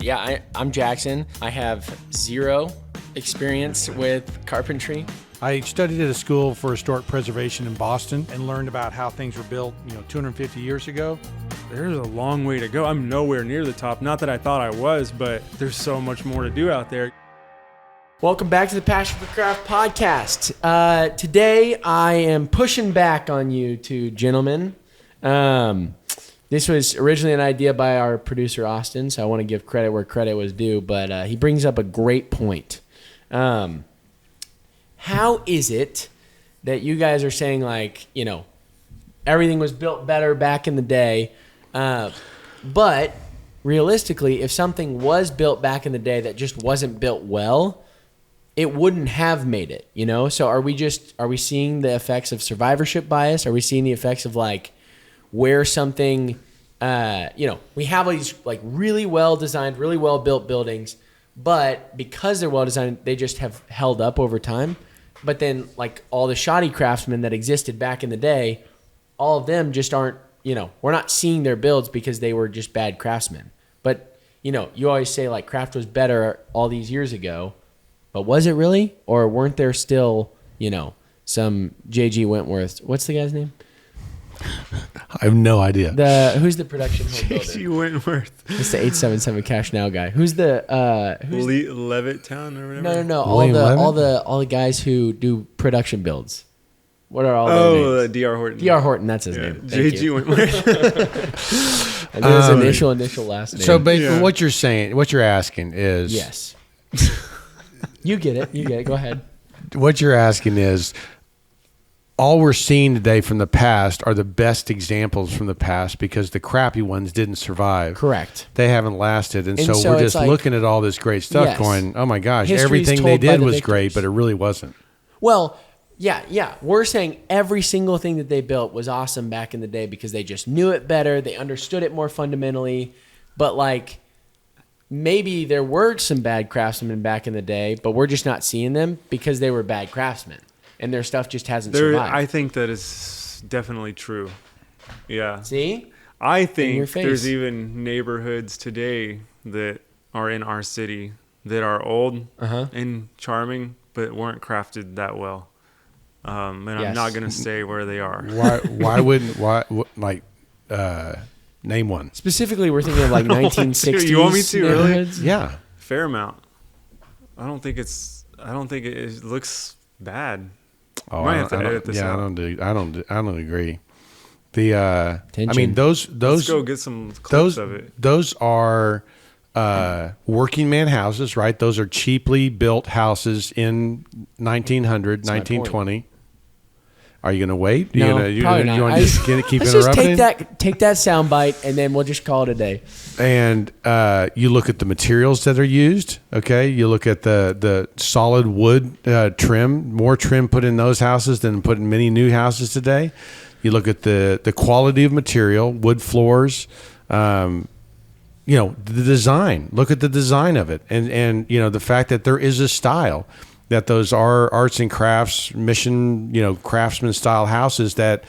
Yeah, I'm Jackson. I have zero experience with carpentry. I studied at a school for historic preservation in Boston and learned about how things were built, 250 years ago. There's a long way to go. I'm nowhere near the top. Not that I thought I was, but there's so much more to do out there. Welcome back to the Passion for Craft podcast. Today, I am pushing back on you two gentlemen. This was originally an idea by our producer, Austin, so I want to give credit where credit was due, but he brings up a great point. How is it that you guys are saying, everything was built better back in the day, but realistically, if something was built back in the day that just wasn't built well, it wouldn't have made it, So are we seeing the effects of survivorship bias? Are we seeing the effects of where something, we have all these really well designed, really well built buildings, but because they're well designed, they just have held up over time. But then all the shoddy craftsmen that existed back in the day, all of them just aren't, we're not seeing their builds because they were just bad craftsmen. But, you always say craft was better all these years ago, but was it really? Or weren't there still, some J.G. Wentworth? What's the guy's name? I have no idea. Who's the production home builder? J.G. Wentworth. It's the 877 Cash Now guy. Who's the Levittown or whatever? No. All the guys who do production builds. What are all their names? D.R. Horton. D.R. Horton, that's his name. J.G. Wentworth. And his initial last name. So basically what you're asking is... Yes. You get it. Go ahead. What you're asking is... all we're seeing today from the past are the best examples from the past because the crappy ones didn't survive. Correct. They haven't lasted. And so we're just looking at all this great stuff going, oh my gosh, everything they did was great, but it really wasn't. Well, yeah. We're saying every single thing that they built was awesome back in the day because they just knew it better. They understood it more fundamentally. But maybe there were some bad craftsmen back in the day, but we're just not seeing them because they were bad craftsmen. And their stuff just hasn't survived. I think that is definitely true. Yeah. See? I think there's even neighborhoods today that are in our city that are old and charming, but weren't crafted that well. And I'm not going to say where they are. Name one. Specifically, we're thinking of 1960s. You want me to, really? Yeah. Fairmount. I don't think it looks bad. Oh, I don't agree. Those. Let's go get some clips of it. Those are working man houses, right? Those are cheaply built houses in 1900, 1920. Are you going to wait? No, probably not. You want to just keep let's interrupting? Just take that sound bite, and then we'll just call it a day. And you look at the materials that are used, okay? You look at the solid wood trim, more trim put in those houses than put in many new houses today. You look at the quality of material, wood floors, the design. Look at the design of it. And the fact that there is a style, that those are arts and crafts, mission, craftsman style houses that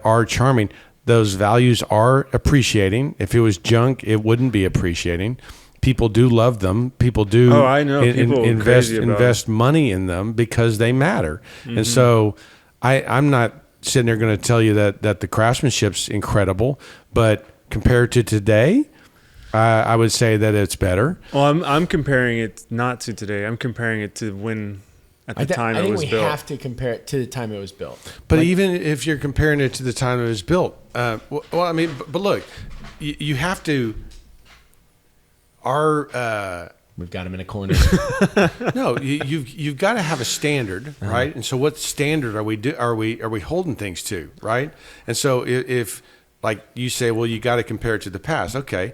are charming. Those values are appreciating. If it was junk, it wouldn't be appreciating. People do love them. People do I know. People invest money in them because they matter. Mm-hmm. And so I'm not sitting there going to tell you that the craftsmanship's incredible, but compared to today, I would say that it's better. Well, I'm comparing it not to today. I'm comparing it to when at the time it was built. I think we have to compare it to the time it was built. But even if you're comparing it to the time it was built, but look, you have to. We've got him in a corner. No, you've got to have a standard, right? And so, what standard are we holding things to, right? And so, if like you say, well, you got to compare it to the past. Okay.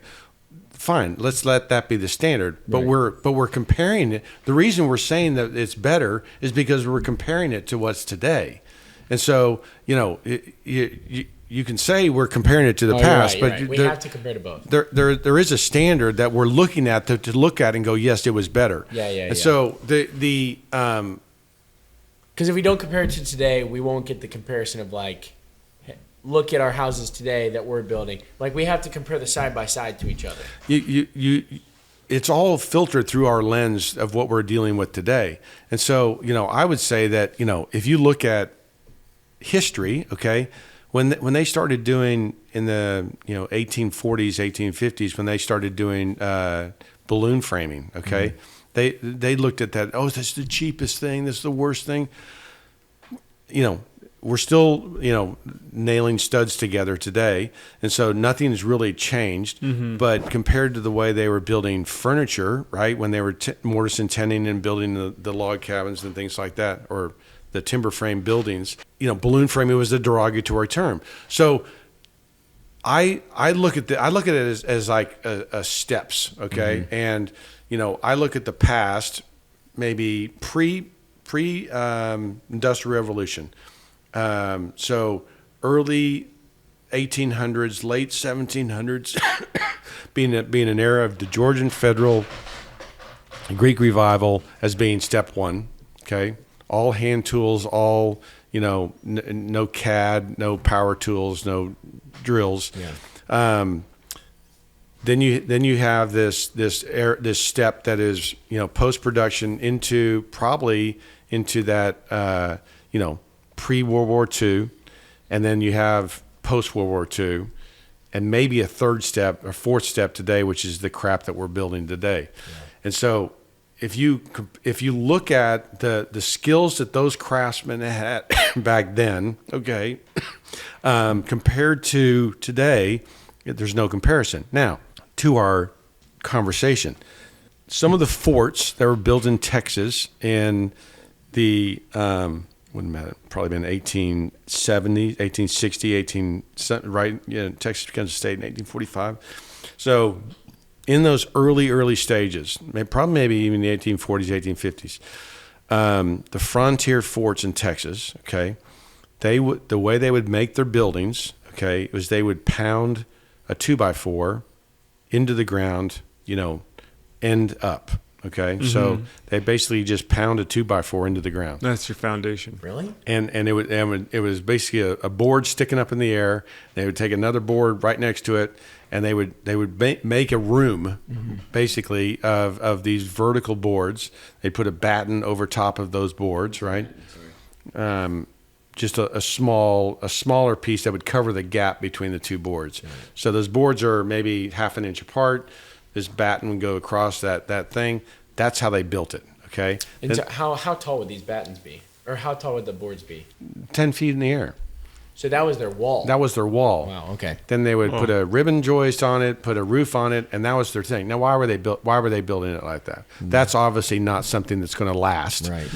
Fine, let's let that be the standard. But we're comparing it. The reason we're saying that it's better is because we're comparing it to what's today. And so, you can say we're comparing it to the past, but we have to compare to both. There is a standard that we're looking at to look at and go, yes, it was better. Yeah. So because if we don't compare it to today, we won't get the comparison of look at our houses today that we're building. We have to compare the side by side to each other. it's all filtered through our lens of what we're dealing with today. And so, I would say that, if you look at history, okay, when they started doing in the 1840s, 1850s, when they started doing balloon framing, okay, they looked at that. Oh, that's the cheapest thing. That's the worst thing. We're still nailing studs together today, and so nothing's really changed. But compared to the way they were building furniture, right, when they were mortise and tenon and building the log cabins and things like that, or the timber frame buildings, balloon framing was a derogatory term. So I look at it as like a steps, okay, and I look at the past, maybe pre industrial revolution. So early 1800s, late 1700s, being an era of the Georgian Federal, Greek Revival as being step one. Okay, all hand tools, all no CAD, no power tools, no drills. Yeah. Then you have this step that is post production into that pre-World War II, and then you have post-World War II, and maybe a third step or fourth step today, which is the crap that we're building today. Yeah. And so if you look at the skills that those craftsmen had back then, okay, compared to today, there's no comparison. Now, to our conversation, some of the forts that were built in Texas in the probably been 1870, 1860, Texas becomes a state in 1845. So in those early stages, maybe even the 1840s, 1850s, the frontier forts in Texas, okay, the way they would make their buildings, okay, was they would pound a 2x4 into the ground, end up. Okay, so they basically just pound a 2x4 into the ground. That's your foundation. Really? And it was basically a board sticking up in the air. They would take another board right next to it, and they would make a room, basically of these vertical boards. They'd put a batten over top of those boards, right? Just a smaller piece that would cover the gap between the two boards. Right. So those boards are maybe half an inch apart. This batten would go across that thing. That's how they built it, okay? And so how tall would these battens be? Or how tall would the boards be? 10 feet in the air. So that was their wall? That was their wall. Wow, okay. Then they would put a ribbon joist on it, put a roof on it, and that was their thing. Now, why were they building it like that? That's obviously not something that's going to last. Right.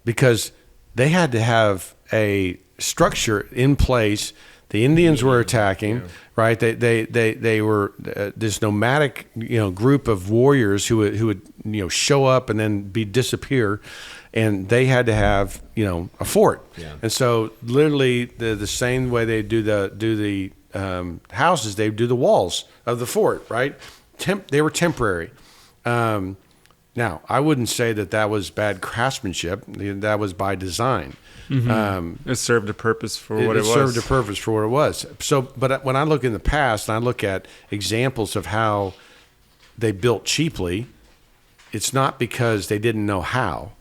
Because they had to have a structure in place. The Indians were attacking, right? They were this nomadic, group of warriors who would show up and then disappear, and they had to have a fort. Yeah. And so literally the same way they do the houses, they do the walls of the fort, right? They were temporary. Now, I wouldn't say that was bad craftsmanship. That was by design. It served a purpose for what it was. It served a purpose for what it was. So, but when I look in the past and I look at examples of how they built cheaply, it's not because they didn't know how.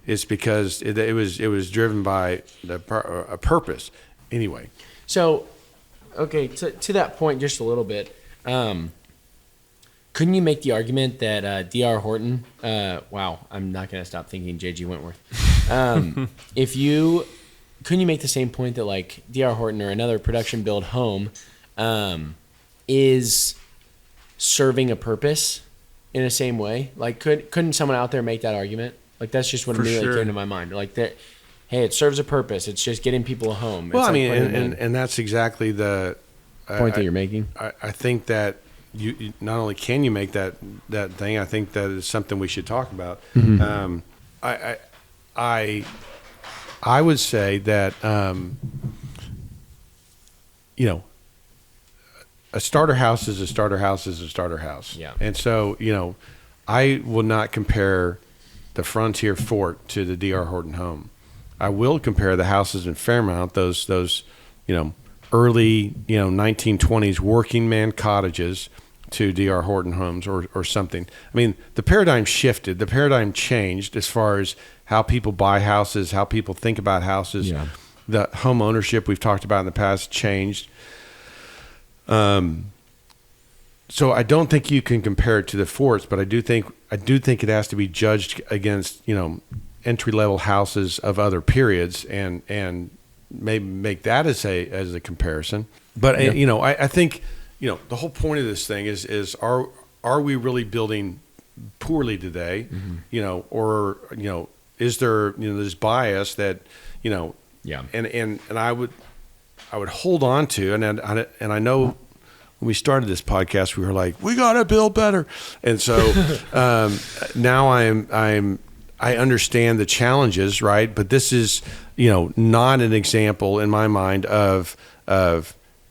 It's because it was driven by a purpose. Anyway. So, okay, to that point, just a little bit. Couldn't you make the argument that D.R. Horton? Wow, I'm not going to stop thinking J.G. Wentworth. Couldn't you make the same point that like D.R. Horton or another production build home is serving a purpose in the same way? Like, couldn't someone out there make that argument? Like, that's just what immediately came to my mind. Like that, hey, it serves a purpose. It's just getting people a home. Well, it's and that's exactly the point that you're making. I think that you not only can you make that thing, I think that is something we should talk about. I would say that a starter house is a starter house is a starter house. Yeah. And so I will not compare the Frontier Fort to the D.R. Horton home. I will compare the houses in Fairmount, those early 1920s working man cottages to D.R. Horton homes or something. I mean, the paradigm shifted. The paradigm changed as far as how people buy houses, how people think about houses. Yeah. The home ownership we've talked about in the past changed. So I don't think you can compare it to the forts, but I do think it has to be judged against, entry level houses of other periods and maybe make that as a comparison. But I think the whole point of this thing is are we really building poorly today? Mm-hmm. Or is there this bias that and I would hold on to and I know. When we started this podcast, we were like, we got to build better. And so now I understand the challenges, right? But this is, not an example in my mind of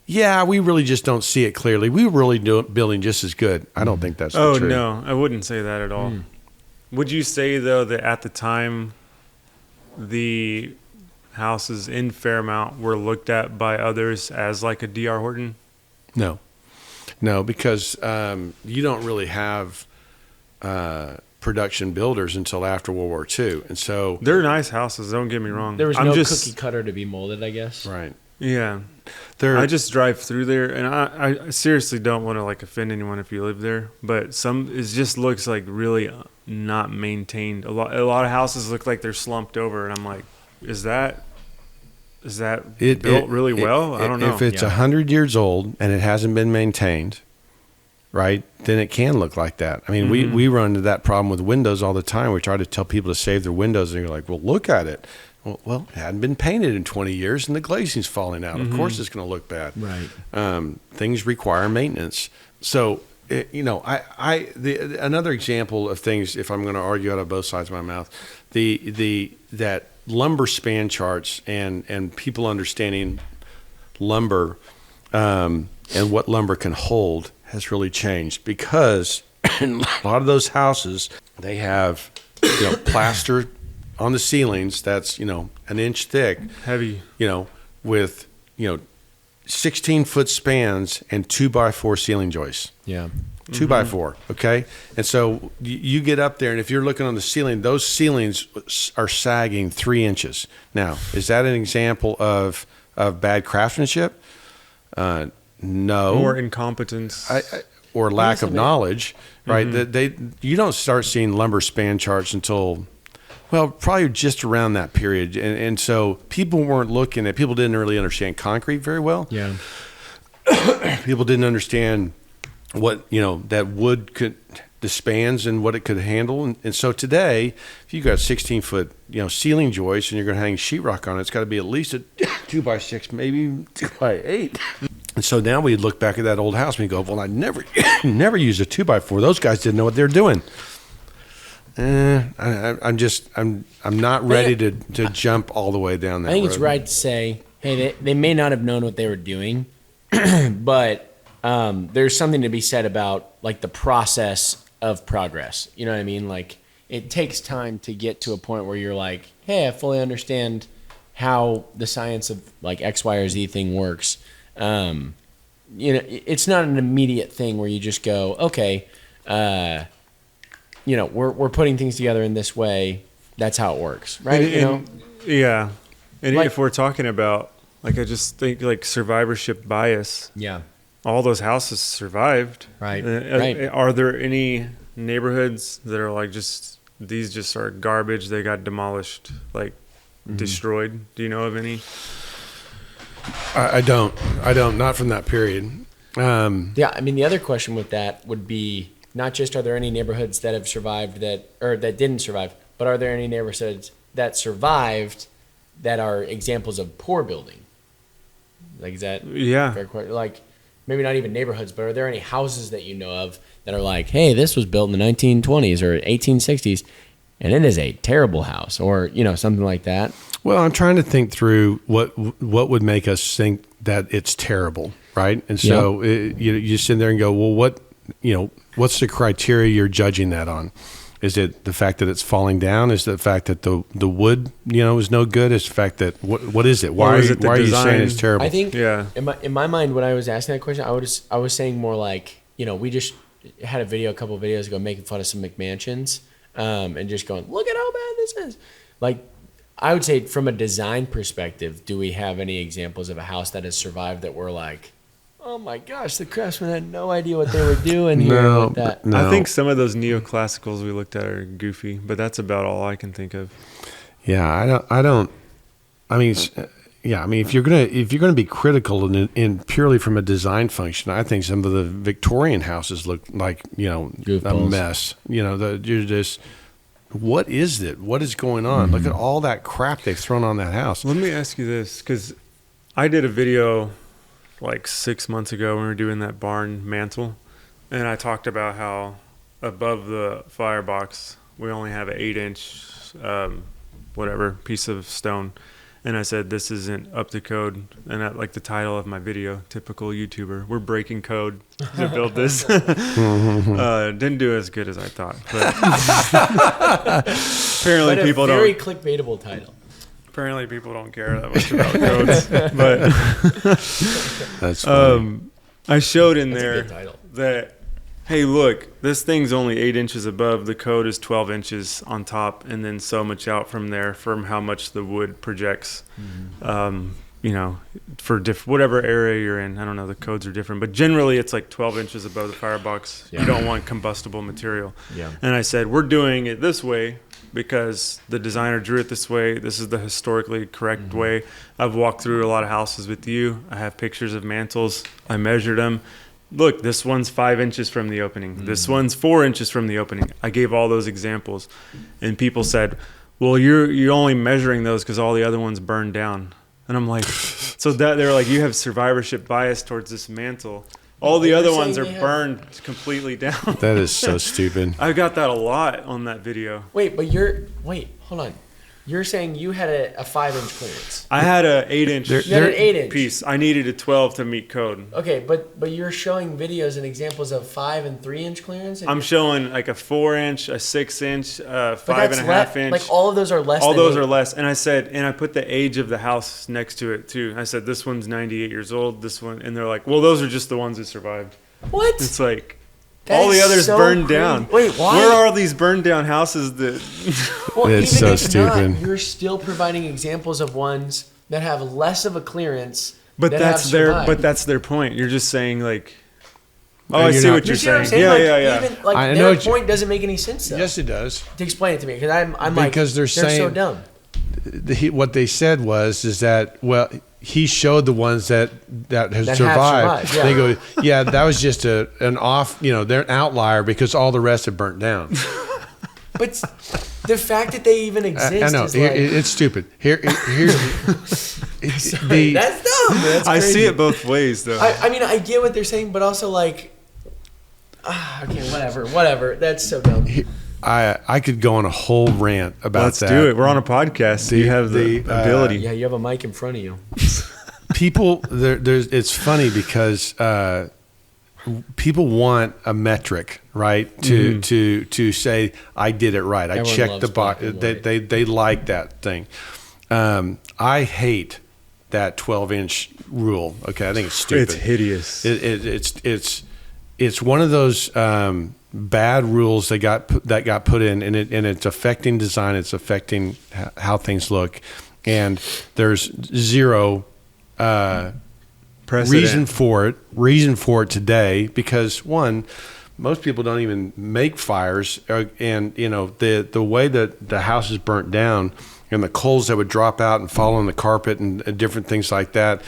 we really just don't see it clearly. We were really building just as good. I don't think that's true. Oh, no, I wouldn't say that at all. Would you say, though, that at the time the houses in Fairmount were looked at by others as like a D.R. Horton? No, because you don't really have production builders until after World War II, and so they're nice houses. Don't get me wrong. There was no cookie cutter to be molded, I guess. Right. Yeah. I just drive through there, and I seriously don't want to offend anyone if you live there, but it just looks like really not maintained. A lot of houses look like they're slumped over, and I'm like, is that built really well? I don't know. If it's 100 years old and it hasn't been maintained, right, then it can look like that. I mean, we run into that problem with windows all the time. We try to tell people to save their windows, and you're like, well, look at it. Well, it hadn't been painted in 20 years, and the glazing's falling out. Of course it's going to look bad. Right. Things require maintenance. So, another example of things, if I'm going to argue out of both sides of my mouth, that lumber span charts and people understanding lumber and what lumber can hold has really changed, because in a lot of those houses they have plaster on the ceilings that's an inch thick, heavy, with 16-foot spans and 2x4 ceiling joists. Yeah. 2x4, okay? And so you get up there, and if you're looking on the ceiling, those ceilings are sagging 3 inches. Now, is that an example of bad craftsmanship? No. Or incompetence. Or lack of knowledge, right? You don't start seeing lumber span charts until, probably just around that period. And so people didn't really understand concrete very well. Yeah. People didn't understand what that wood could, the spans and what it could handle, and so today, if you got 16-foot ceiling joists and you're going to hang sheetrock on it, it's got to be at least a 2x6, maybe 2x8. And so now we look back at that old house and we go, well, I never used a 2x4. Those guys didn't know what they were doing. I'm not ready to jump all the way down that road. I think it's right to say, hey, they may not have known what they were doing, but there's something to be said about the process of progress. You know what I mean? It takes time to get to a point where you're like, hey, I fully understand how the science of X, Y, or Z thing works. It's not an immediate thing where you just go, okay, we're putting things together in this way. That's how it works, right? Yeah. And if we're talking about, I just think survivorship bias. Yeah. All those houses survived. Right. Right. Are there any neighborhoods that are these just are garbage? They got demolished, destroyed. Do you know of any? I don't. Not from that period. Yeah. I mean, the other question with that would be not just are there any neighborhoods that have survived that didn't survive, but are there any neighborhoods that survived that are examples of poor building? Is that fair question? Maybe not even neighborhoods, but are there any houses that you know of that are hey, this was built in the 1920s or 1860s, and it is a terrible house, or something like that? Well, I'm trying to think through what would make us think that it's terrible, right? And so you sit there and go, well, what's the criteria you're judging that on? Is it the fact that it's falling down? Is it the fact that the wood, is no good? Is it the fact that what is it? Why are you saying it's terrible? I think in my mind when I was asking that question, I was saying more we just had a couple of videos ago making fun of some McMansions, and just going, look at how bad this is. Like, I would say from a design perspective, do we have any examples of a house that has survived that we're like, oh my gosh, the craftsmen had no idea what they were doing here with that? No. I think some of those neoclassicals we looked at are goofy, but that's about all I can think of. Yeah, I mean, if you're gonna be critical in purely from a design function, I think some of the Victorian houses look like a mess. You're just, what is it? What is going on? Look at all that crap they've thrown on that house. Let me ask you this, because I did a video like 6 months ago when we were doing that barn mantle, and I talked about how above the firebox we only have an 8-inch piece of stone. And I said, this isn't up to code. And that, like the title of my video, typical YouTuber, we're breaking code to build this. Didn't do as good as I thought. But apparently people don't. Very clickbaitable title. Apparently people don't care that much about codes. But that's funny. I showed in That's there a good title. that, hey, look, this thing's only 8 inches above. The code is 12 inches on top, and then so much out from there from how much the wood projects. For whatever area you're in. I don't know, the codes are different, but generally it's like 12 inches above the firebox. Yeah. You don't want combustible material. Yeah. And I said, we're doing it this way because the designer drew it this way. This is the historically correct way. I've walked through a lot of houses with you. I have pictures of mantles. I measured them. Look, this one's 5 inches from the opening. This one's 4 inches from the opening. I gave all those examples, and people said, well, you're only measuring those because all the other ones burned down. And I'm like, so that they're like, you have survivorship bias towards this mantle. All the other ones are burned completely down. That is so stupid. I got that a lot on that video. Wait, hold on. You're saying you had a 5-inch clearance. I had an 8-inch. You had an 8-inch piece. I needed a 12 to meet code. Okay, but you're showing videos and examples of 5 and 3-inch clearance. I'm showing like a 4-inch, a 6-inch, 5.5 inch. Like all of those are less. All those are less. And I said, and I put the age of the house next to it too. I said, this one's 98 years old. This one, and they're like, well, those are just the ones that survived. What? It's like. All the others burned down. Wait, why? Where are these burned down houses that... Well, it's even so if stupid. Not, you're still providing examples of ones that have less of a clearance. But that's their point. You're just saying like... Oh, I see what you're saying. Yeah. Even, their point doesn't make any sense though. Yes, it does. To explain it to me, because I'm like, because they're saying, so dumb. What they said is that, well, he showed the ones that has survived. Yeah. They go, yeah, that was just an off, they're an outlier because all the rest have burnt down. But the fact that they even exist I know, is like... it's stupid. Here's that's dumb. That's I crazy. see it both ways, though. I mean, I get what they're saying, but also like... okay, whatever. That's so dumb. I could go on a whole rant about Let's that. do it. We're on a podcast. You have the ability. Yeah, you have a mic in front of you. People, it's funny because people want a metric, right? To say I did it right. I checked the box. They like that thing. I hate that 12-inch rule. Okay, I think it's stupid. It's hideous. It's one of those bad rules that got put in, and it's affecting design. It's affecting how things look, and there's zero reason for it today, because one, most people don't even make fires, and the way that the house is burnt down and the coals that would drop out and fall on the carpet and different things like that.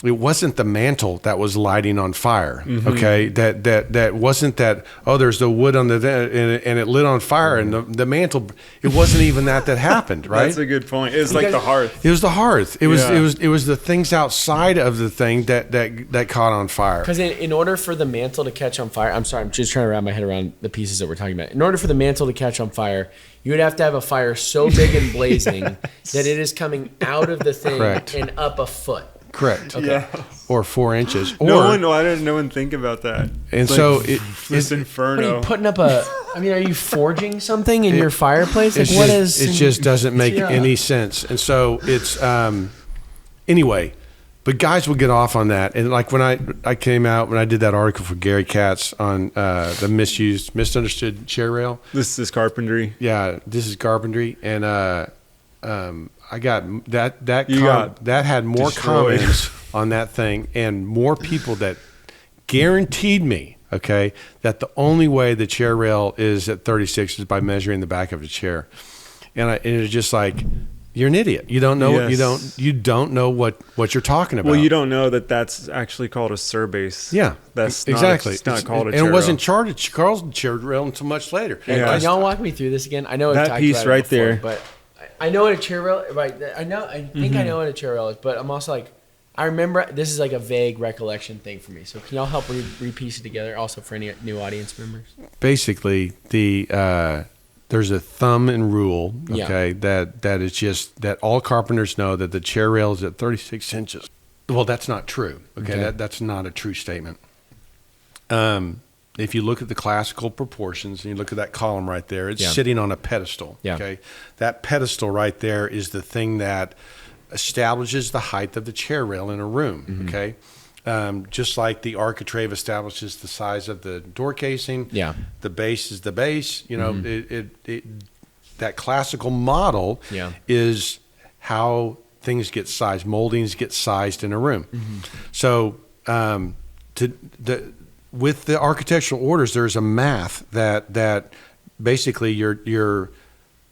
It wasn't the mantle that was lighting on fire. Okay, that wasn't that. Oh, there's the wood on and it lit on fire, and the mantle. It wasn't even that happened. Right. That's a good point. It was like the hearth. It was the hearth. It was the things outside of the thing that caught on fire. Because in order for the mantle to catch on fire, I'm sorry, I'm just trying to wrap my head around the pieces that we're talking about. In order for the mantle to catch on fire, you would have to have a fire so big and blazing that it is coming out of the thing and up a foot. Correct. Okay. Yeah. Or 4 inches. No one think about that. And it's so it's inferno. What are you putting up are you forging something in your fireplace? Like it just doesn't make any sense. And so it's anyway. But guys will get off on that. And like when I came out, when I did that article for Gary Katz on the misunderstood chair rail. This is carpentry. Yeah, this is carpentry. And I got that had more destroyed. comments on that thing and more people that guaranteed me, okay, that the only way the chair rail is at 36 is by measuring the back of the chair. And it was just like, you're an idiot. You don't know. Yes. You don't know what you're talking about. Well, you don't know that that's actually called a surbase. Yeah, that's exactly. It's not called a and chair it wasn't rail. Charles chair rail until much later. Hey, Yeah. can y'all walk me through this again? I know I've That talked piece about it right before, there. but I know what a chair rail. Right, I know. I think I know what a chair rail is, but I'm also like, I remember this is like a vague recollection thing for me. So can y'all help repiece it together? Also for any new audience members. Basically, there's a thumb and rule, okay, that is just that all carpenters know that the chair rail is at 36 inches. Well, that's not true. Okay. That's not a true statement. If you look at the classical proportions and you look at that column right there, it's sitting on a pedestal. Yeah. Okay. That pedestal right there is the thing that establishes the height of the chair rail in a room. Mm-hmm. Okay. Just like the architrave establishes the size of the door casing, the base is the base. You know, that classical model is how things get sized. Moldings get sized in a room. Mm-hmm. So, with the architectural orders, there's a math that basically you're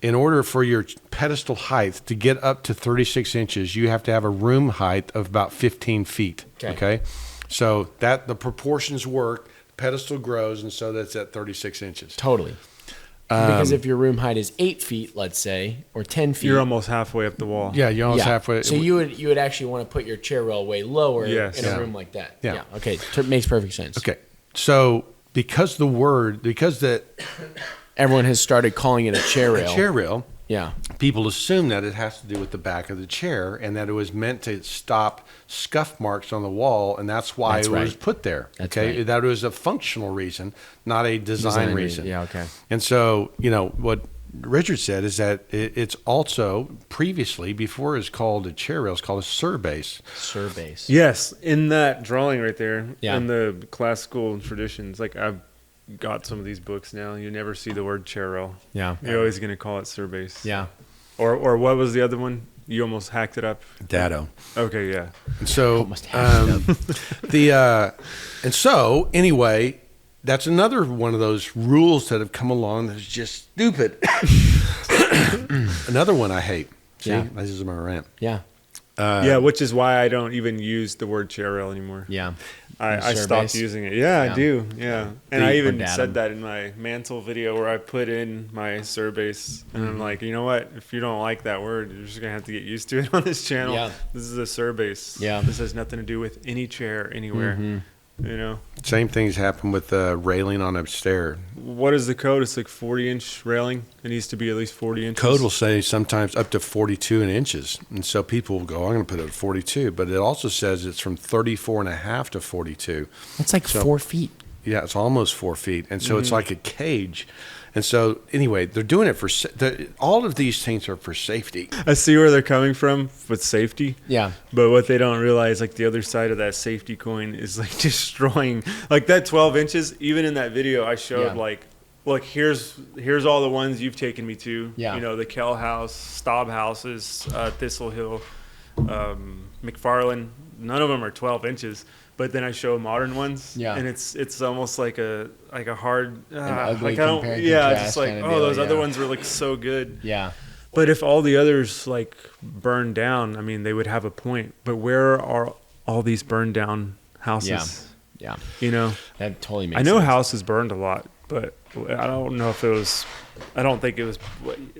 in order for your pedestal height to get up to 36 inches, you have to have a room height of about 15 feet. Okay? So that the proportions work, pedestal grows, and so that's at 36 inches. Totally. Because if your room height is 8 feet, let's say, or 10 feet, You're almost halfway up the wall. Yeah, you're almost halfway. So you would actually want to put your chair rail way lower in a room like that. Yeah. Okay. Makes perfect sense. Okay. So because everyone has started calling it a chair rail. A chair rail. Yeah. People assume that it has to do with the back of the chair and that it was meant to stop scuff marks on the wall, and that's why it was put there. That's okay. right. That was a functional reason, not a design reason. Yeah, okay. And so, what Richard said is that it's also previously, before it was called a chair rail, it's called a surbase. Surbase. Yes, in that drawing right there, Yeah. in the classical traditions, like I've got some of these books now. You never see the word chair rail. Yeah. You're always going to call it surbase. Yeah. Or what was the other one? You almost hacked it up. Dado. Okay, yeah. And so Almost hacked it up. And so anyway, that's another one of those rules that have come along that's just stupid. Another one I hate. See, this is my rant. Yeah. Yeah, which is why I don't even use the word chair rail anymore. Yeah. I stopped using it. Yeah, I do. Yeah. And I even said that in my mantle video where I put in my surbase. And I'm like, you know what? If you don't like that word, you're just going to have to get used to it on this channel. Yeah. This is a surbase. Yeah. This has nothing to do with any chair anywhere. Mm-hmm. You know? Same things happen with railing on a stair. What is the code? It's like 40-inch railing. It needs to be at least 40 inches. Code will say sometimes up to 42 inches. And so people will go, I'm going to put it at 42. But it also says it's from 34 and a half to 42. That's like 4 feet. Yeah, it's almost 4 feet. And so it's like a cage. And so anyway, they're doing it for all of these things are for safety. I see where they're coming from with safety. Yeah. But what they don't realize, like the other side of that safety coin is like destroying, like that 12 inches, even in that video I showed like, look, here's all the ones you've taken me to. Yeah. You know, the Kell House, Staub Houses, Thistle Hill, McFarland. None of them are 12 inches. But then I show modern ones, and it's almost like a hard, ugly like I don't, compare and it's contrast just like, kind of oh, deal, those other ones were like so good. Yeah. But if all the others like burned down, I mean, they would have a point. But where are all these burned down houses? Yeah. You know, That totally makes I sense. know houses burned a lot, but I don't know if it was. I don't think it was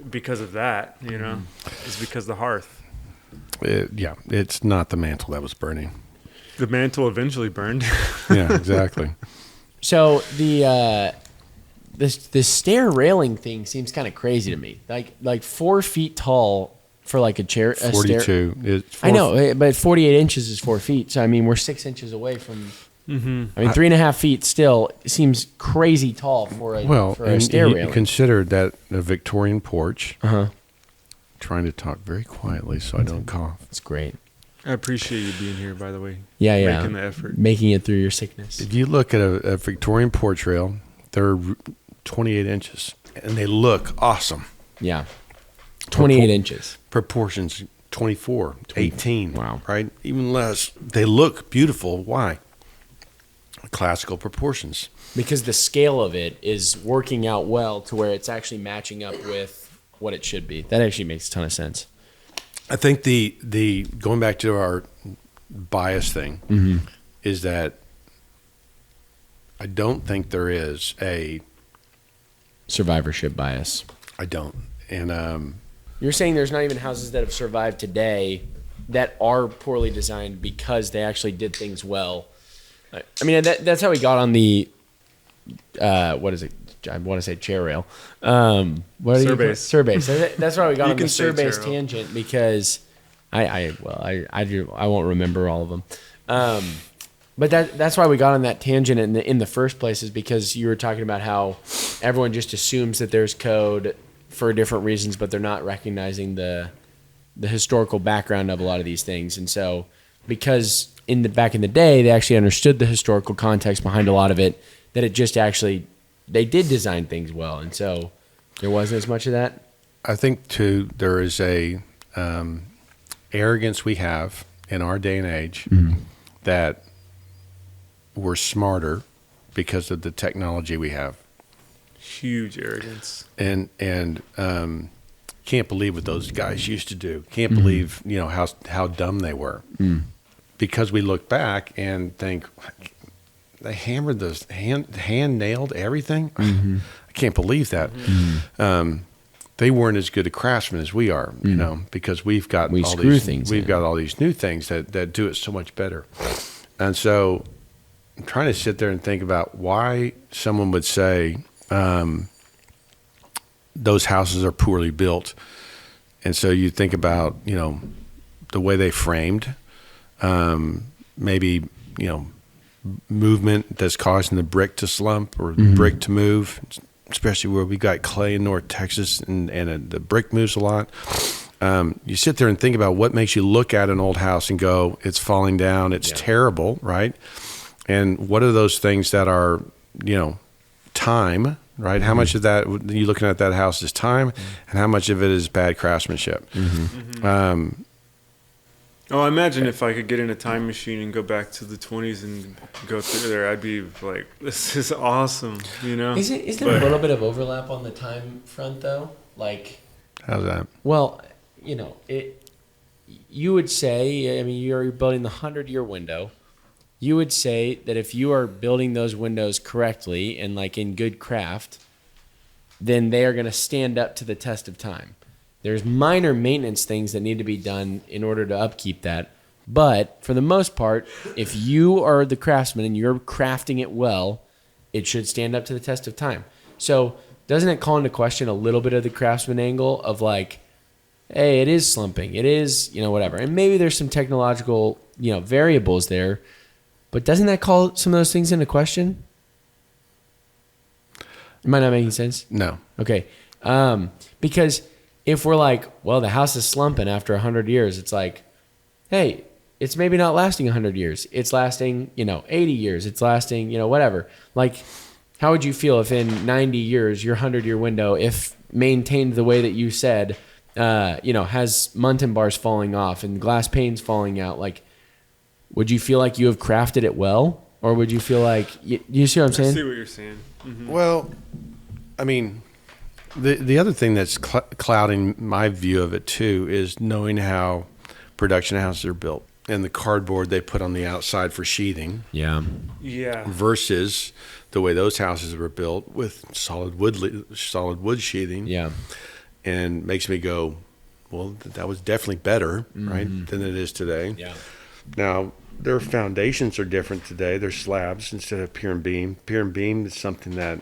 because of that. You know, it's because of the hearth. It's not the mantle that was burning. The mantle eventually burned. Yeah, exactly. So the stair railing thing seems kind of crazy to me. Like 4 feet tall for like a chair. 42. I know, but 48 inches is 4 feet. So I mean, we're 6 inches away from. Mm-hmm. I mean, 3.5 feet still seems crazy tall for a stair railing. Consider that a Victorian porch. Trying to talk very quietly so I don't cough. It's great. I appreciate you being here, by the way. Yeah, yeah. Making the effort. Making it through your sickness. If you look at a Victorian porch rail, they're 28 inches, and they look awesome. Yeah. 28 inches. Proportions 24, 18. Wow. Right? Even less. They look beautiful. Why? Classical proportions. Because the scale of it is working out well to where it's actually matching up with what it should be. That actually makes a ton of sense. I think the going back to our bias thing is that I don't think there is a Survivorship bias. I don't. And You're saying there's not even houses that have survived today that are poorly designed because they actually did things well. I mean, that's how we got on the, what is it? I want to say chair rail. Surbase. That's why we got on the Surbase tangent because I won't remember all of them. But that's why we got on that tangent in the first place is because you were talking about how everyone just assumes that there's code for different reasons, but they're not recognizing the historical background of a lot of these things. And so because back in the day, they actually understood the historical context behind a lot of it, that it just actually, they did design things well. And so there wasn't as much of that. I think too, there is a arrogance we have in our day and age that we're smarter because of the technology we have. Huge arrogance. And can't believe what those guys used to do. Can't believe, how dumb they were. Because we look back and think they hammered those hand nailed everything. I can't believe that. They weren't as good a craftsmen as we are, because we've got all these new things that do it so much better. And so I'm trying to sit there and think about why someone would say those houses are poorly built. And so you think about, the way they framed, maybe, movement that's causing the brick to slump or the brick to move, especially where we got clay in North Texas and the brick moves a lot. You sit there and think about what makes you look at an old house and go, it's falling down, it's terrible, right? And what are those things that are, time, right? How much of that, you looking at that house is time, and how much of it is bad craftsmanship? I imagine if I could get in a time machine and go back to the 20s and go through there, I'd be like, this is awesome, Is there a little bit of overlap on the time front, though? Like, how's that? Well, you would say, you're building the 100-year window. You would say that if you are building those windows correctly and like in good craft, then they are going to stand up to the test of time. There's minor maintenance things that need to be done in order to upkeep that. But for the most part, if you are the craftsman and you're crafting it well, it should stand up to the test of time. So doesn't it call into question a little bit of the craftsman angle of like, hey, it is slumping. It is, whatever. And maybe there's some technological, variables there. But doesn't that call some of those things into question? Am I not making sense? No. Okay. Because if we're like, well, the house is slumping after 100 years, it's like, hey, it's maybe not lasting 100 years. It's lasting, 80 years. It's lasting, whatever. Like, how would you feel if in 90 years, your 100-year window, if maintained the way that you said, has Muntin bars falling off and glass panes falling out? Like, would you feel like you have crafted it well? Or would you feel like, you see what I'm saying? I see what you're saying. Well, the other thing that's clouding my view of it too is knowing how production houses are built and the cardboard they put on the outside for sheathing. Yeah. Versus the way those houses were built with solid wood sheathing. Yeah. And makes me go, well, that was definitely better, right, than it is today. Yeah. Now, their foundations are different today. They're slabs instead of pier and beam. Pier and beam is something that,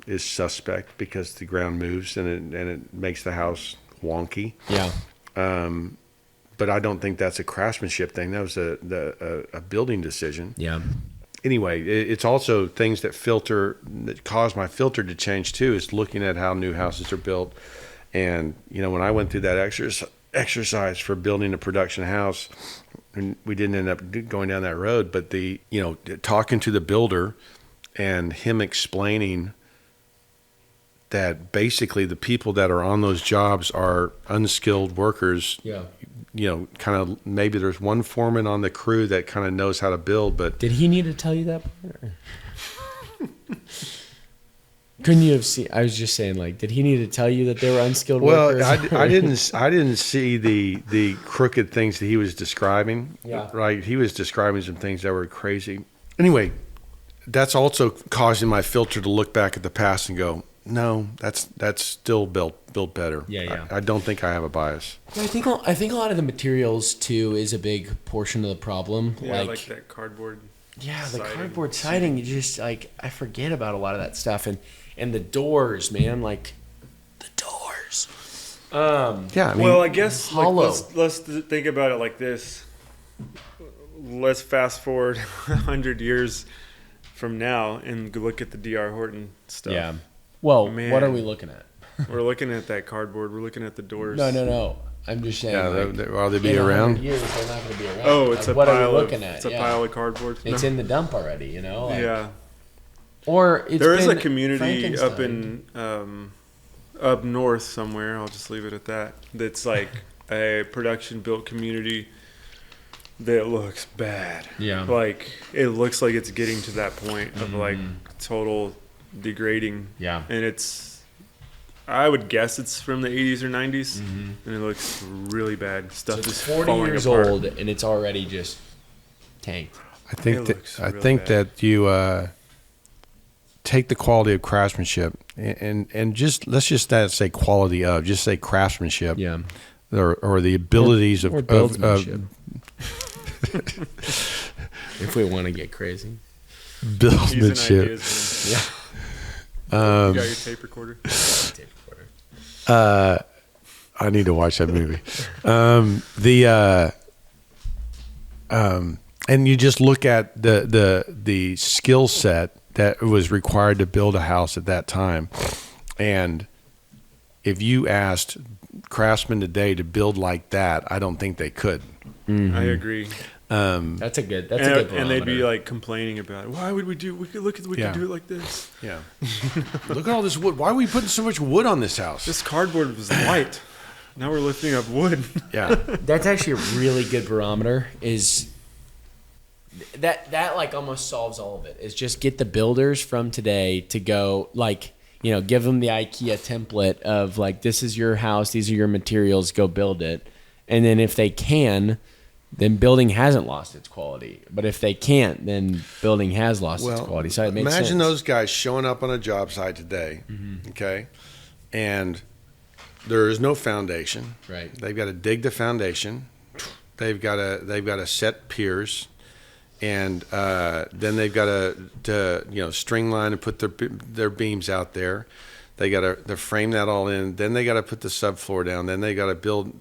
is suspect because the ground moves and it makes the house wonky. Yeah. But I don't think that's a craftsmanship thing. That was a building decision. Yeah. Anyway, it's also things that cause my filter to change too, is looking at how new houses are built. And, when I went through that exercise for building a production house. And we didn't end up going down that road, but talking to the builder and him explaining that basically the people that are on those jobs are unskilled workers. Yeah. Kind of maybe there's one foreman on the crew that kind of knows how to build, but did he need to tell you that? Couldn't you have seen? I was just saying, like, did he need to tell you that they were unskilled workers? Well, I didn't see the crooked things that he was describing. Yeah. Right. He was describing some things that were crazy. Anyway, that's also causing my filter to look back at the past and go, no, that's still built better. Yeah. I don't think I have a bias. I think a lot of the materials too is a big portion of the problem. Yeah, like that cardboard. Yeah, the cardboard siding. You just I forget about a lot of that stuff, and the doors, man, like the doors. Yeah. Well, I guess hollow. Let's think about it like this. Let's fast forward 100 years from now and look at the D.R. Horton stuff. Yeah. Well, Man. what are we looking at? We're looking at that cardboard. We're looking at the doors. No. I'm just saying. Will they be around? Years, they're not going to be around. Oh, it's what are we looking at? It's a pile of cardboard. It's in the dump already, Yeah. Or there is a community up in up north somewhere. I'll just leave it at that. That's like a production built community that looks bad. Yeah. Like it looks like it's getting to that point of like total degrading. Yeah. And I would guess it's from the 80s or 90s, and it looks really bad. Stuff so it's is 40 falling years apart. old, and it's already just tanked. I think that you take the quality of craftsmanship and just let's just not say quality of, just say craftsmanship. Yeah. Or the abilities of buildsmanship. If we want to get crazy. Buildsmanship. Yeah. You got your tape recorder? I need to watch that movie. And you just look at the skill set that was required to build a house at that time, and if you asked craftsmen today to build like that, I don't think they could. Mm-hmm. I agree. That's a good barometer. And they'd be like complaining about it. Why would we do? We could do it like this. Yeah. Look at all this wood. Why are we putting so much wood on this house? This cardboard was light. Now we're lifting up wood. Yeah. That's actually a really good barometer. Is that like almost solves all of it? Is just get the builders from today to go like, give them the IKEA template of like, this is your house, these are your materials, go build it. And then if they can, then building hasn't lost its quality. But if they can't, then building has lost its quality. So it makes imagine sense. those guys showing up on a job site today, okay, and there is no foundation. Right. They've got to dig the foundation. They've got to set piers, and then they've got to string line and put their beams out there. They got to frame that all in. Then they got to put the subfloor down. Then they got to build.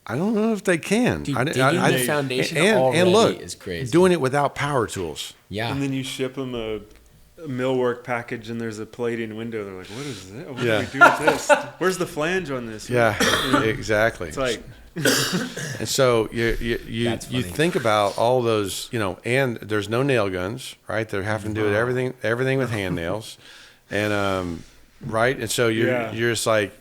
I don't know if they can. Dude, digging the foundation already look, is crazy. Doing it without power tools. Yeah. And then you ship them a millwork package, and there's a plating window. They're like, "What is that? What do we do with this? Where's the flange on this?" Yeah, exactly. It's like, and so you think about all those, and there's no nail guns, right? They're having to do everything with hand nails, and right, and so you're just like,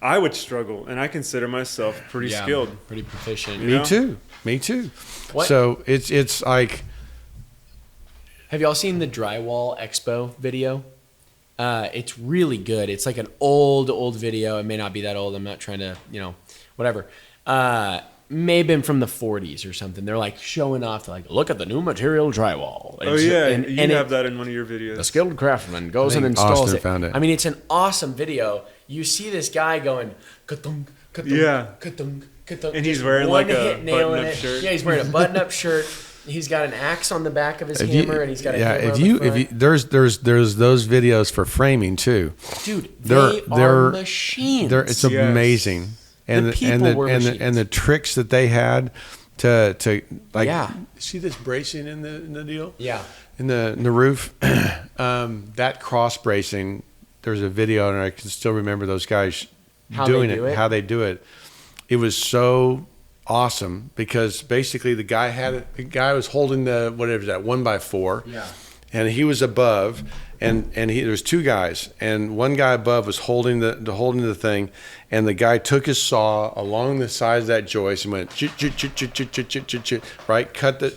I would struggle, and I consider myself pretty skilled, pretty proficient. Me too. What? So it's like, have y'all seen the Drywall Expo video? It's really good. It's like an old video. It may not be that old. I'm not trying to, whatever. May have been from the 40s or something. They're like showing off, like, look at the new material drywall. And you have that in one of your videos. The skilled craftsman goes and installs Austin it. found it. I mean, it's an awesome video. You see this guy going, ka-thunk, ka-thunk, ka-thunk, ka-thunk, and he's wearing like a button-up shirt. Yeah, he's wearing a button-up shirt. He's got an axe on the back of his hammer, and he's got a hammer on the front. there's those videos for framing too. Dude, they're machines. It's amazing. And the tricks that they had to like see this bracing in the deal? Yeah. In the roof. That cross bracing, there's a video and I can still remember those guys how they do it. so awesome because basically the guy was holding the whatever that 1x4, and he was above, and there was two guys, and one guy above was holding the thing, and the guy took his saw along the sides of that joist and went right, cut the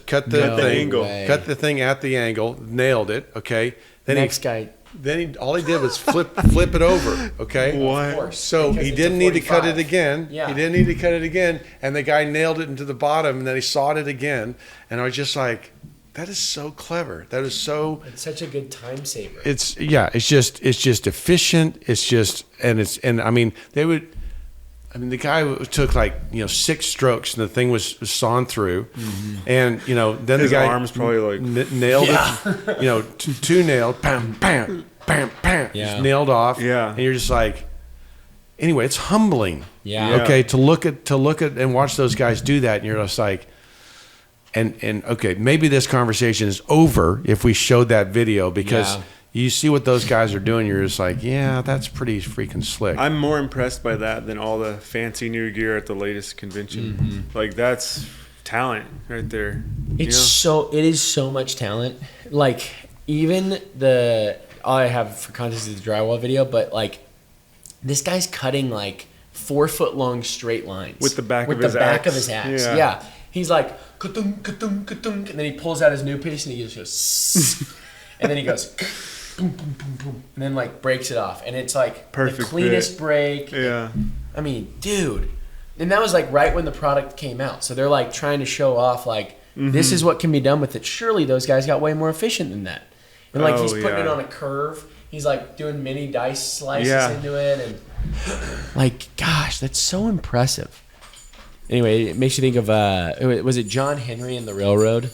thing at the angle, nailed it. Okay, then all he did was flip it over. Okay. What? So he didn't need to cut it again. Yeah. He didn't need to cut it again. And the guy nailed it into the bottom, and then he sawed it again. And I was just like, that is so clever. That is so. It's such a good time saver. It's just efficient. The guy took 6 strokes, and the thing was sawn through, and then his the guy arms probably nailed it. Two nailed, bam, bam, bam, bam, just nailed off. Yeah, and you're just like, anyway, it's humbling. Yeah. Okay, to look at and watch those guys do that, and you're just like, and okay, maybe this conversation is over if we showed that video because. Yeah. You see what those guys are doing, you're just like, yeah, that's pretty freaking slick. I'm more impressed by that than all the fancy new gear at the latest convention. Like, that's talent right there. It is so much talent. Like, even all I have for context is the drywall video, but like, this guy's cutting 4 foot long straight lines. With the back of his axe. Yeah. He's like, ka-tung, ka-tung, ka-tung, and then he pulls out his new piece and he just goes, and then he goes, boom, boom, boom, boom, and then breaks it off, and it's perfect the cleanest break. Yeah, I mean, dude, and that was right when the product came out, so they're trying to show off this is what can be done with it. Surely those guys got way more efficient than that, and he's putting it on a curve. He's doing mini dice slices into it, and gosh, that's so impressive. Anyway, it makes you think of was it John Henry in the Railroad?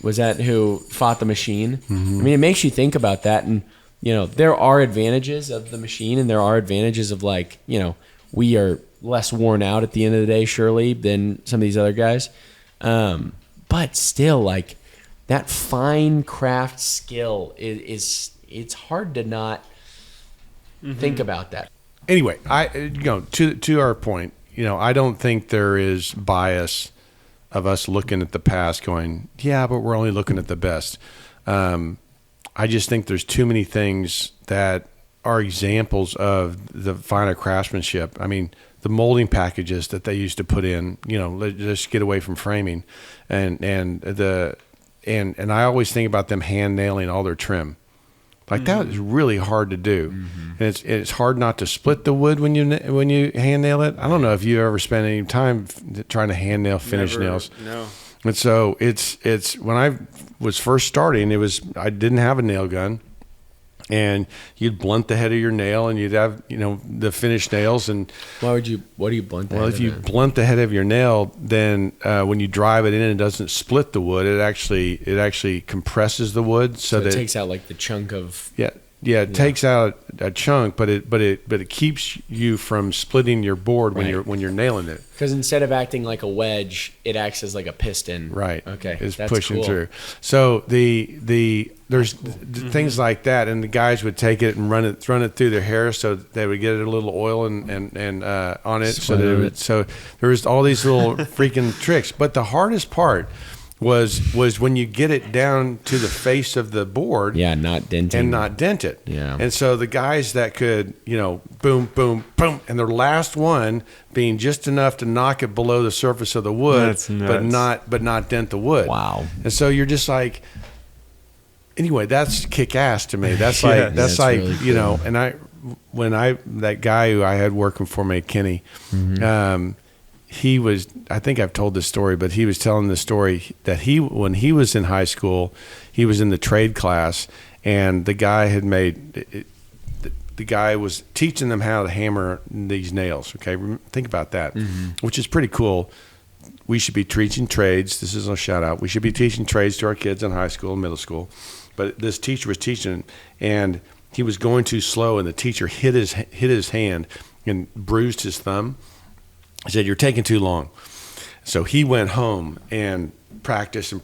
Was that who fought the machine? I mean, it makes you think about that. And, there are advantages of the machine, and there are advantages of we are less worn out at the end of the day, surely, than some of these other guys. But still, that fine craft skill it's hard to not think about that. Anyway, to our point, I don't think there is bias of us looking at the past going, yeah, but we're only looking at the best. I just think there's too many things that are examples of the finer craftsmanship. I mean, the molding packages that they used to put in, just get away from framing. And I always think about them hand nailing all their trim. That is really hard to do, and it's hard not to split the wood when you hand nail it. I don't know if you ever spent any time trying to hand nail finish nails. No. And so it's when I was first starting, I didn't have a nail gun, and you'd blunt the head of your nail, and you'd have the finished nails. And what do you blunt? Well, if you blunt the head of your nail, then when you drive it in, it doesn't split the wood. It actually compresses the wood, so that it takes out the chunk of. It takes out a chunk, but it keeps you from splitting your board when you're nailing it. Because instead of acting like a wedge, it acts as like a piston. Right. Okay. It's pushing through. So there's things like that, and the guys would take it and run it through their hair, so they would get a little oil and on it, so there was all these little freaking tricks. But the hardest part was when you get it down to the face of the board, not denting, and not dent it. And so the guys that could, boom, boom, boom, and their last one being just enough to knock it below the surface of the wood, but not dent the wood. Wow. And so you're just like, anyway, that's kick ass to me. That's really cool. And that guy who I had working for me, Kenny, I think I've told this story, but he was telling the story that when he was in high school, he was in the trade class, and the guy was teaching them how to hammer these nails. Okay. Think about that, which is pretty cool. We should be teaching trades. This is a shout out. We should be teaching trades to our kids in high school and middle school. But this teacher was teaching, and he was going too slow, and the teacher hit his hand and bruised his thumb. He said, "You're taking too long." So he went home and practiced so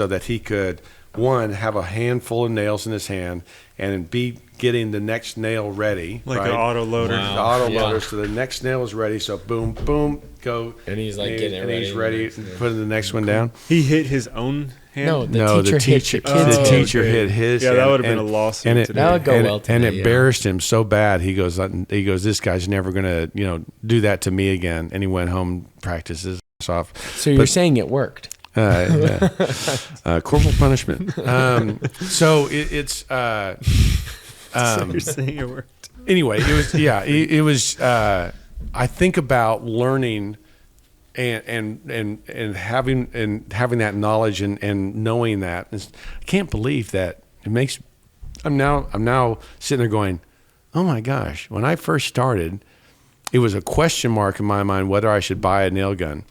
that he could one, have a handful of nails in his hand, and B, getting the next nail ready. Like right? an auto loader. The auto loader, so the next nail is ready. So boom, boom, go. And he's like getting it ready. He's ready, putting the next one down. He hit his own hand? No, the teacher hit his. Yeah, that would have been a lawsuit today. That would go well today. And it embarrassed him so bad. He goes, this guy's never going to, do that to me again. And he went home, practiced his ass off. So you're saying it worked? Corporal punishment. So it's. So you're saying it worked. Anyway, it was. I think about learning and having that knowledge and knowing that. I can't believe that it makes. I'm now sitting there going, oh my gosh! When I first started, it was a question mark in my mind whether I should buy a nail gun,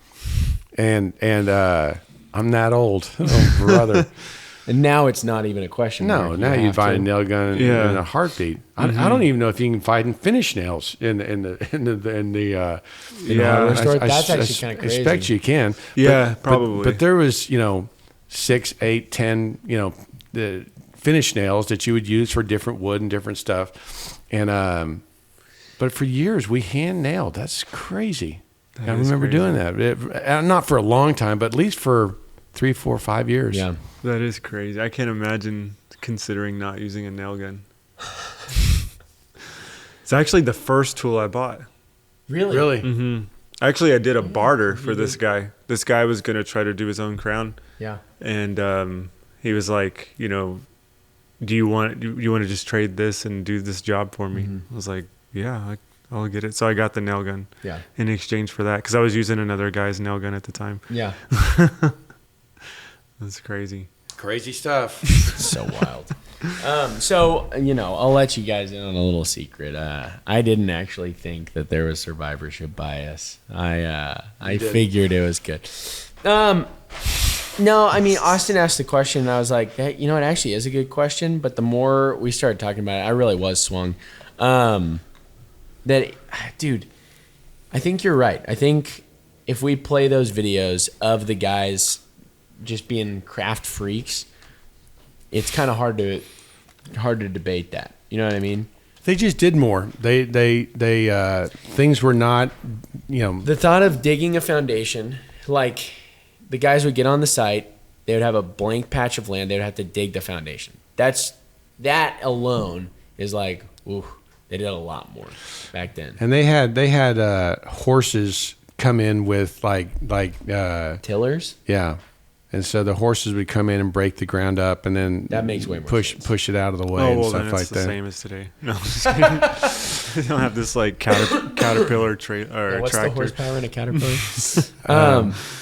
and I'm that old, oh brother. And now it's not even a question. No, now you buy a nail gun in a heartbeat. Mm-hmm. I don't even know if you can find finish nails in the hardware store. That's actually kind of crazy. I expect you can. Yeah, probably. But there was 6, 8, 10 the finish nails that you would use for different wood and different stuff, and but for years we hand nailed. That's crazy. I remember doing that. Not for a long time, but at least for 3, 4, 5 years. Yeah. That is crazy. I can't imagine considering not using a nail gun. It's actually the first tool I bought. Really? Mm-hmm. Actually, I did a barter for this guy. This guy was going to try to do his own crown. Yeah. And he was like, do you want to just trade this and do this job for me? Mm-hmm. I was like, yeah, I'll get it. So I got the nail gun. Yeah. In exchange for that, because I was using another guy's nail gun at the time. Yeah. That's crazy. Crazy stuff. So wild. So, I'll let you guys in on a little secret. I didn't actually think that there was survivorship bias. I figured it was good. No, I mean, Austin asked the question, and I was like, hey, it actually is a good question. But the more we started talking about it, I really was swung. Dude, I think you're right. I think if we play those videos of the guys just being craft freaks, it's kind of hard to debate that. You know what I mean? They just did more. They things were not, The thought of digging a foundation, like the guys would get on the site, they would have a blank patch of land, they would have to dig the foundation. That alone is like, ooh, they did a lot more back then. And they had horses come in with like tillers. Yeah. And so the horses would come in and break the ground up, and then that makes way more push it out of the way and stuff like that. The same as today. No, I'm just kidding. They don't have this like caterpillar tractor. What's the horsepower in a caterpillar?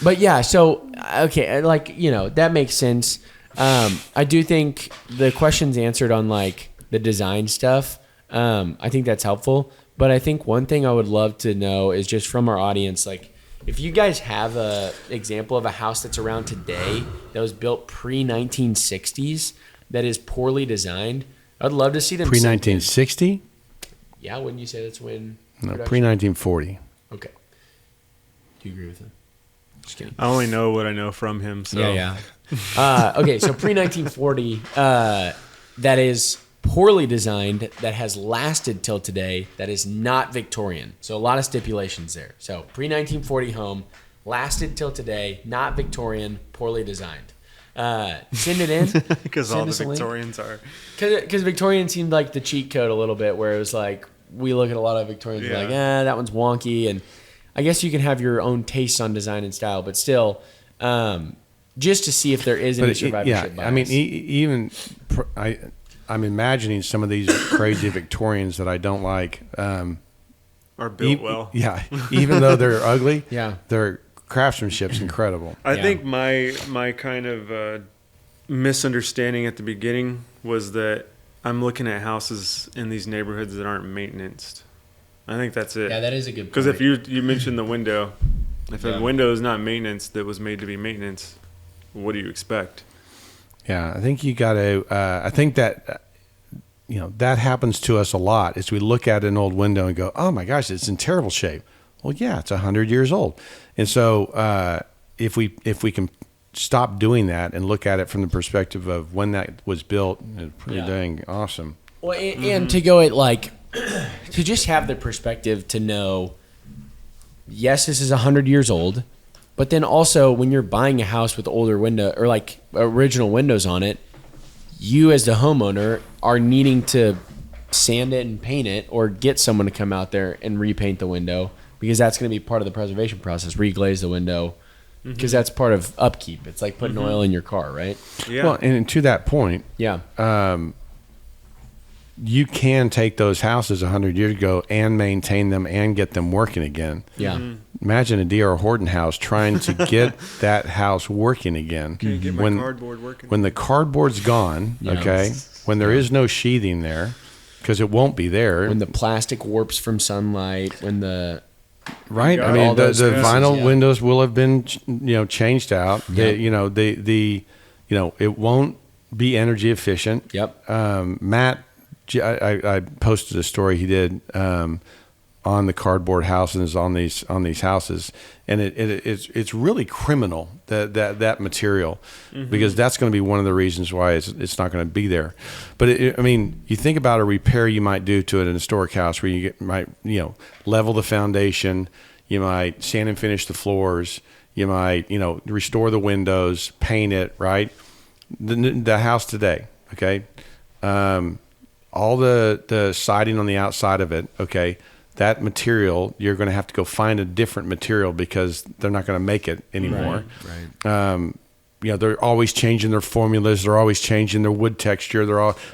But yeah, so okay, that makes sense. I do think the question's answered on like the design stuff. I think that's helpful. But I think one thing I would love to know is just from our audience, like, if you guys have a example of a house that's around today that was built pre-1960s that is poorly designed, I'd love to see them. Pre-1960? Yeah, wouldn't you say that's when? No, pre-1940. Okay. Do you agree with him? Just kidding. I only know what I know from him. So. Yeah. Okay, so pre-1940, that is poorly designed, that has lasted till today, that is not Victorian. So a lot of stipulations there. So pre-1940 home, lasted till today, not Victorian, poorly designed. Send it in. Because all the Victorians are. Because Victorian seemed like the cheat code a little bit, where it was like, we look at a lot of Victorians like, that one's wonky. And I guess you can have your own tastes on design and style, but still, just to see if there is any survivorship bias. I mean, I'm imagining some of these crazy Victorians that I don't like are built well. Yeah, even though they're ugly, yeah, their craftsmanship's incredible. I think my kind of misunderstanding at the beginning was that I'm looking at houses in these neighborhoods that aren't maintenanced. I think that's it. Yeah, that is a good point. Because if you mentioned the window, if a window is not maintenance that was made to be maintenance, what do you expect? Yeah, I think you got to. I think that that happens to us a lot. Is we look at an old window and go, "Oh my gosh, it's in terrible shape." Well, yeah, it's 100 years old, and so if we can stop doing that and look at it from the perspective of when that was built, it's pretty dang awesome. Well, and to go at like, to just have the perspective to know, yes, this is 100 years old, but then also when you're buying a house with older window or like original windows on it, you as the homeowner are needing to sand it and paint it or get someone to come out there and repaint the window, because that's going to be part of the preservation process, reglaze the window, because that's part of upkeep. It's like putting oil in your car, right? Yeah. Well, and to that point, you can take those houses 100 years ago and maintain them and get them working again. Yeah. Imagine a D.R. Horton house trying to get that house working again. Can't get my cardboard working. When the cardboard's gone, when there is no sheathing there, because it won't be there. When the plastic warps from sunlight, when the... Right. I mean, the vinyl windows will have been, changed out. Yeah. It won't be energy efficient. Yep. Matt, I posted a story he did on the cardboard houses on these houses, and it's really criminal that material, because that's going to be one of the reasons why it's not going to be there. But you think about a repair you might do to it in a historic house where you might level the foundation, you might sand and finish the floors, you might restore the windows, paint it, right? The house today, okay, all the siding on the outside of it, okay. That material, you're going to have to go find a different material because they're not going to make it anymore. Right. They're always changing their formulas. They're always changing their wood texture.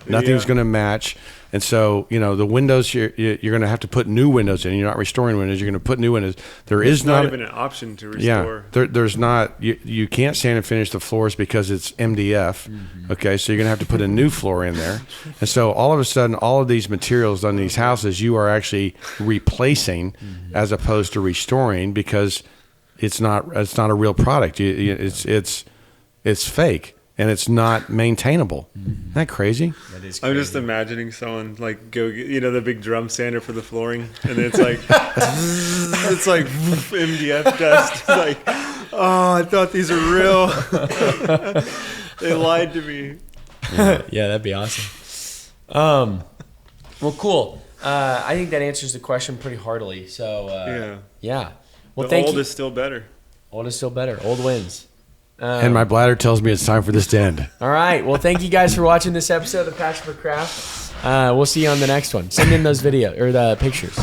Nothing's going to match. And so, the windows, you're going to have to put new windows in. You're not restoring windows. You're going to put new windows. It's not even an option to restore. Yeah, there's not. You can't sand and finish the floors because it's MDF. Mm-hmm. Okay, so you're going to have to put a new floor in there. And so all of a sudden, all of these materials on these houses, you are actually replacing as opposed to restoring, because it's not a real product. It's fake. And it's not maintainable. Isn't that crazy? That is crazy. I'm just imagining someone like go get, the big drum sander for the flooring, and then it's like it's like MDF dust. It's like, oh, I thought these are real. They lied to me. Yeah, that'd be awesome. Well, cool. I think that answers the question pretty heartily. So yeah. Well, the old is still better. Old is still better. Old wins. And my bladder tells me it's time for this to end. All right. Well, thank you guys for watching this episode of Passion for Craft. We'll see you on the next one. Send in those the pictures.